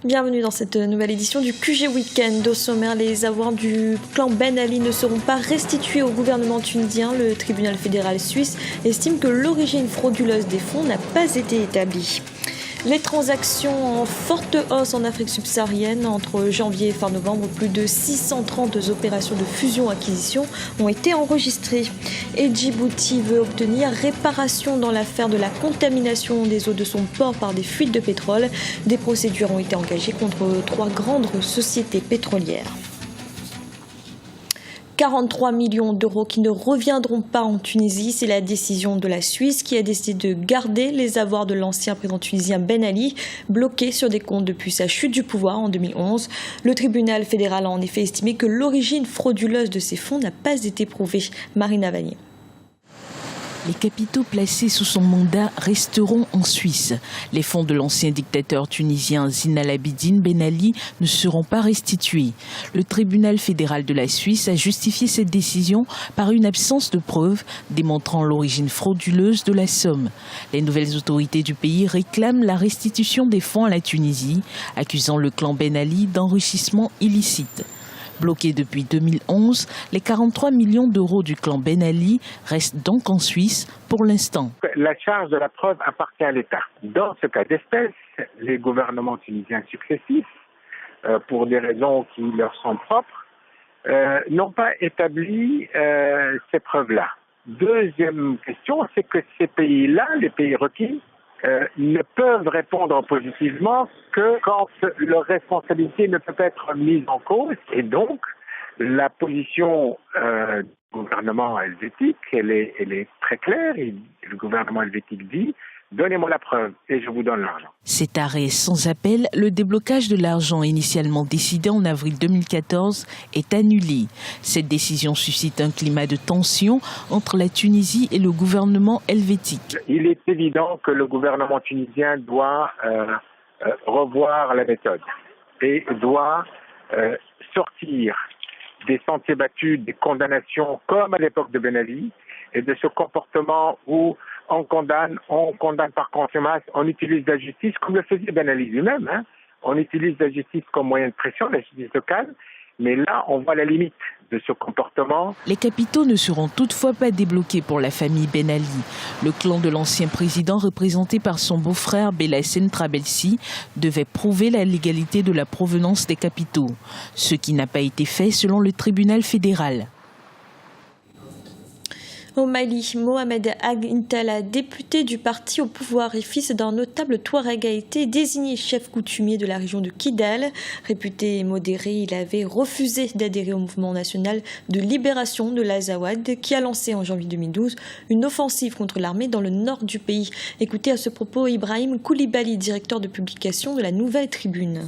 Bienvenue dans cette nouvelle édition du QG Weekend. Au sommaire, les avoirs du clan Ben Ali ne seront pas restitués au gouvernement tunisien. Le tribunal fédéral suisse estime que l'origine frauduleuse des fonds n'a pas été établie. Les transactions en forte hausse en Afrique subsaharienne. Entre janvier et fin novembre, plus de 630 opérations de fusion-acquisition ont été enregistrées. Et Djibouti veut obtenir réparation dans l'affaire de la contamination des eaux de son port par des fuites de pétrole. Des procédures ont été engagées contre 3 grandes sociétés pétrolières. 43 millions d'euros qui ne reviendront pas en Tunisie. C'est la décision de la Suisse qui a décidé de garder les avoirs de l'ancien président tunisien Ben Ali, bloqués sur des comptes depuis sa chute du pouvoir en 2011. Le tribunal fédéral a en effet estimé que l'origine frauduleuse de ces fonds n'a pas été prouvée. Marina Vanier. Les capitaux placés sous son mandat resteront en Suisse. Les fonds de l'ancien dictateur tunisien Zine El Abidine Ben Ali ne seront pas restitués. Le tribunal fédéral de la Suisse a justifié cette décision par une absence de preuves démontrant l'origine frauduleuse de la somme. Les nouvelles autorités du pays réclament la restitution des fonds à la Tunisie, accusant le clan Ben Ali d'enrichissement illicite. Bloqués depuis 2011, les 43 millions d'euros du clan Ben Ali restent donc en Suisse pour l'instant. La charge de la preuve appartient à l'État. Dans ce cas d'espèce, les gouvernements tunisiens successifs, pour des raisons qui leur sont propres, n'ont pas établi ces preuves-là. Deuxième question, c'est que ces pays-là, les pays requis, ne peuvent répondre positivement que quand leur responsabilité ne peut pas être mise en cause. Et donc, la position du gouvernement helvétique, elle est très claire. Et le gouvernement helvétique dit « Donnez-moi la preuve et je vous donne l'argent ». Cet arrêt sans appel, le déblocage de l'argent initialement décidé en avril 2014 est annulé. Cette décision suscite un climat de tension entre la Tunisie et le gouvernement helvétique. Il est évident que le gouvernement tunisien doit revoir la méthode et doit sortir des sentiers battus, des condamnations comme à l'époque de Ben Ali et de ce comportement où on condamne par contumace, on utilise la justice comme le faisait Ben Ali lui-même. On utilise la justice comme moyen de pression, la justice locale, mais là on voit la limite de ce comportement. Les capitaux ne seront toutefois pas débloqués pour la famille Ben Ali. Le clan de l'ancien président, représenté par son beau-frère Belhacem Trabelsi, devait prouver la légalité de la provenance des capitaux, ce qui n'a pas été fait selon le tribunal fédéral. Au Mali, Mohamed Ag Intala, député du parti au pouvoir et fils d'un notable Touareg, a été désigné chef coutumier de la région de Kidal. Réputé modéré, il avait refusé d'adhérer au mouvement national de libération de l'Azawad qui a lancé en janvier 2012 une offensive contre l'armée dans le nord du pays. Écoutez à ce propos Ibrahim Koulibaly, directeur de publication de la Nouvelle Tribune.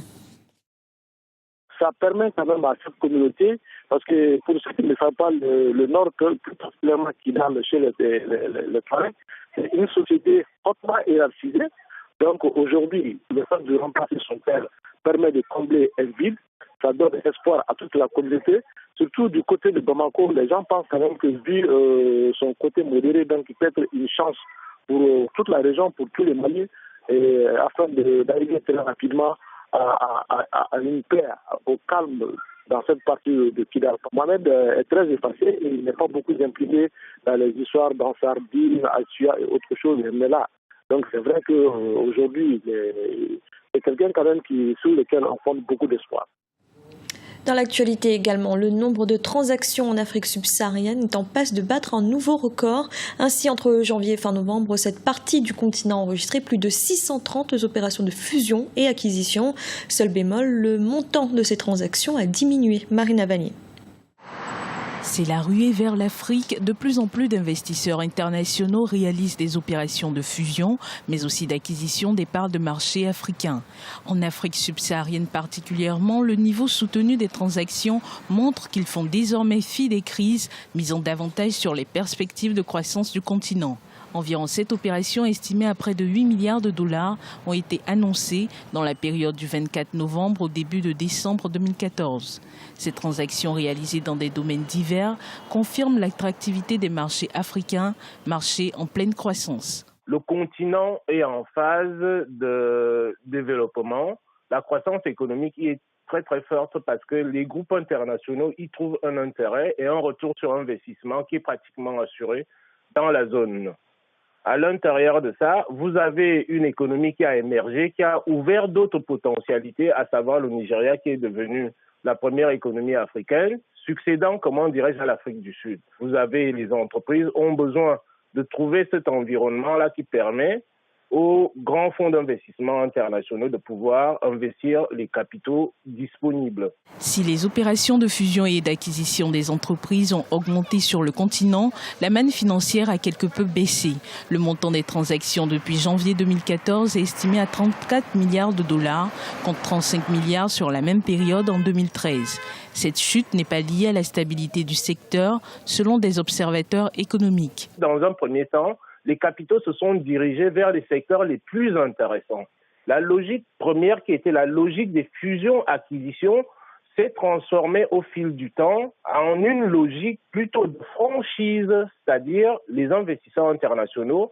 Ça permet quand même à cette communauté, parce que pour ceux qui ne savent pas, le Nord, plus particulièrement qui dans chez le Touareg, c'est une société hautement hiérarchisée. Donc aujourd'hui, le fait de remplacer son père permet de combler un vide. Ça donne espoir à toute la communauté. Surtout du côté de Bamako, les gens pensent quand même que vu son côté modéré, donc il peut être une chance pour toute la région, pour tous les Maliens, et afin d'arriver très rapidement à une paix, au calme dans cette partie de Kidal. Mohamed est très effacé et il n'est pas beaucoup impliqué dans les histoires d'Ansardine, Altua et autre chose, mais là. Donc c'est vrai qu'aujourd'hui, c'est quelqu'un quand même sur lequel on fonde beaucoup d'espoir. Dans l'actualité également, le nombre de transactions en Afrique subsaharienne est en passe de battre un nouveau record. Ainsi, entre janvier et fin novembre, cette partie du continent a enregistré plus de 630 opérations de fusion et acquisition. Seul bémol, le montant de ces transactions a diminué. Marina Vanier. C'est la ruée vers l'Afrique. De plus en plus d'investisseurs internationaux réalisent des opérations de fusion, mais aussi d'acquisition des parts de marché africains. En Afrique subsaharienne particulièrement, le niveau soutenu des transactions montre qu'ils font désormais fi des crises, misant davantage sur les perspectives de croissance du continent. Environ 7 opérations estimées à près de 8 milliards de dollars ont été annoncées dans la période du 24 novembre au début de décembre 2014. Ces transactions réalisées dans des domaines divers confirment l'attractivité des marchés africains, marchés en pleine croissance. Le continent est en phase de développement. la croissance économique y est très très forte parce que les groupes internationaux y trouvent un intérêt et un retour sur investissement qui est pratiquement assuré dans la zone. À l'intérieur de ça, vous avez une économie qui a émergé, qui a ouvert d'autres potentialités, à savoir le Nigeria qui est devenu la première économie africaine, succédant, comment dirais-je, à l'Afrique du Sud. Vous avez, les entreprises ont besoin de trouver cet environnement-là qui permet aux grands fonds d'investissement internationaux de pouvoir investir les capitaux disponibles. Si les opérations de fusion et d'acquisition des entreprises ont augmenté sur le continent, la manne financière a quelque peu baissé. Le montant des transactions depuis janvier 2014 est estimé à 34 milliards de dollars, contre 35 milliards sur la même période en 2013. Cette chute n'est pas liée à la stabilité du secteur, selon des observateurs économiques. Dans un premier temps, les capitaux se sont dirigés vers les secteurs les plus intéressants. La logique première, qui était la logique des fusions-acquisitions, s'est transformée au fil du temps en une logique plutôt de franchise, c'est-à-dire les investisseurs internationaux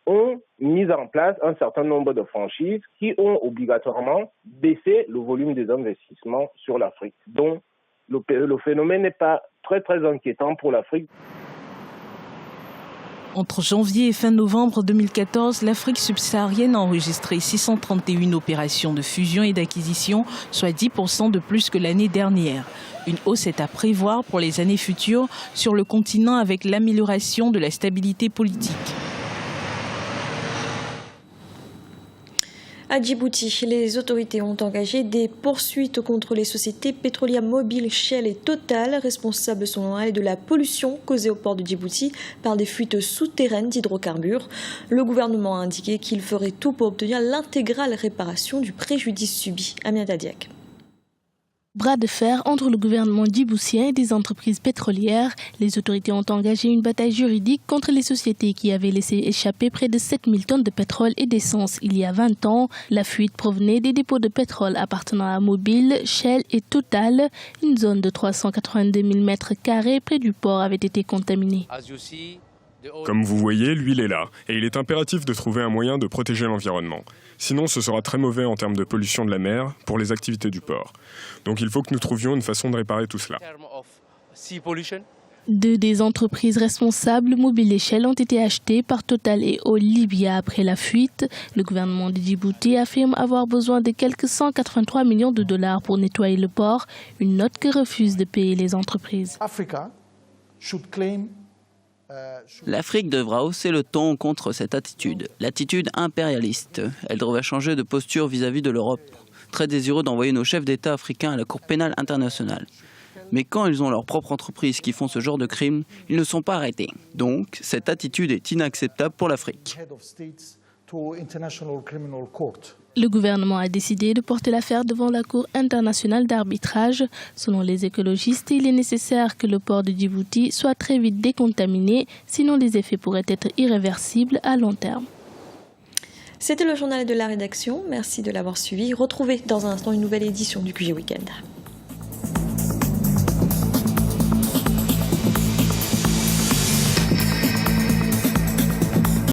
ont mis en place un certain nombre de franchises qui ont obligatoirement baissé le volume des investissements sur l'Afrique. Donc, le phénomène n'est pas très très inquiétant pour l'Afrique. Entre janvier et fin novembre 2014, l'Afrique subsaharienne a enregistré 631 opérations de fusion et d'acquisition, soit 10% de plus que l'année dernière. Une hausse est à prévoir pour les années futures sur le continent avec l'amélioration de la stabilité politique. À Djibouti, les autorités ont engagé des poursuites contre les sociétés pétrolières Mobil, Shell et Total, responsables selon elles de la pollution causée au port de Djibouti par des fuites souterraines d'hydrocarbures. Le gouvernement a indiqué qu'il ferait tout pour obtenir l'intégrale réparation du préjudice subi. Aminata Diak. Bras de fer entre le gouvernement djiboutien et des entreprises pétrolières. Les autorités ont engagé une bataille juridique contre les sociétés qui avaient laissé échapper près de 7000 tonnes de pétrole et d'essence il y a 20 ans. La fuite provenait des dépôts de pétrole appartenant à Mobil, Shell et Total. Une zone de 382 000 mètres carrés près du port avait été contaminée. Comme vous voyez, l'huile est là, et il est impératif de trouver un moyen de protéger l'environnement. Sinon, ce sera très mauvais en termes de pollution de la mer pour les activités du port. Donc il faut que nous trouvions une façon de réparer tout cela. Deux des entreprises responsables, Mobil et Shell, ont été achetées par Total et Oil Libya après la fuite. Le gouvernement de Djibouti affirme avoir besoin de quelques 183 millions de dollars pour nettoyer le port, une note que refusent de payer les entreprises. L'Afrique devra hausser le ton contre cette attitude, l'attitude impérialiste. Elle devrait changer de posture vis-à-vis de l'Europe, très désireux d'envoyer nos chefs d'État africains à la Cour pénale internationale. Mais quand ils ont leur propre entreprise qui font ce genre de crimes, ils ne sont pas arrêtés. Donc, cette attitude est inacceptable pour l'Afrique. Le gouvernement a décidé de porter l'affaire devant la Cour internationale d'arbitrage. Selon les écologistes, il est nécessaire que le port de Djibouti soit très vite décontaminé, sinon les effets pourraient être irréversibles à long terme. C'était le journal de la rédaction. Merci de l'avoir suivi. Retrouvez dans un instant une nouvelle édition du QG Weekend.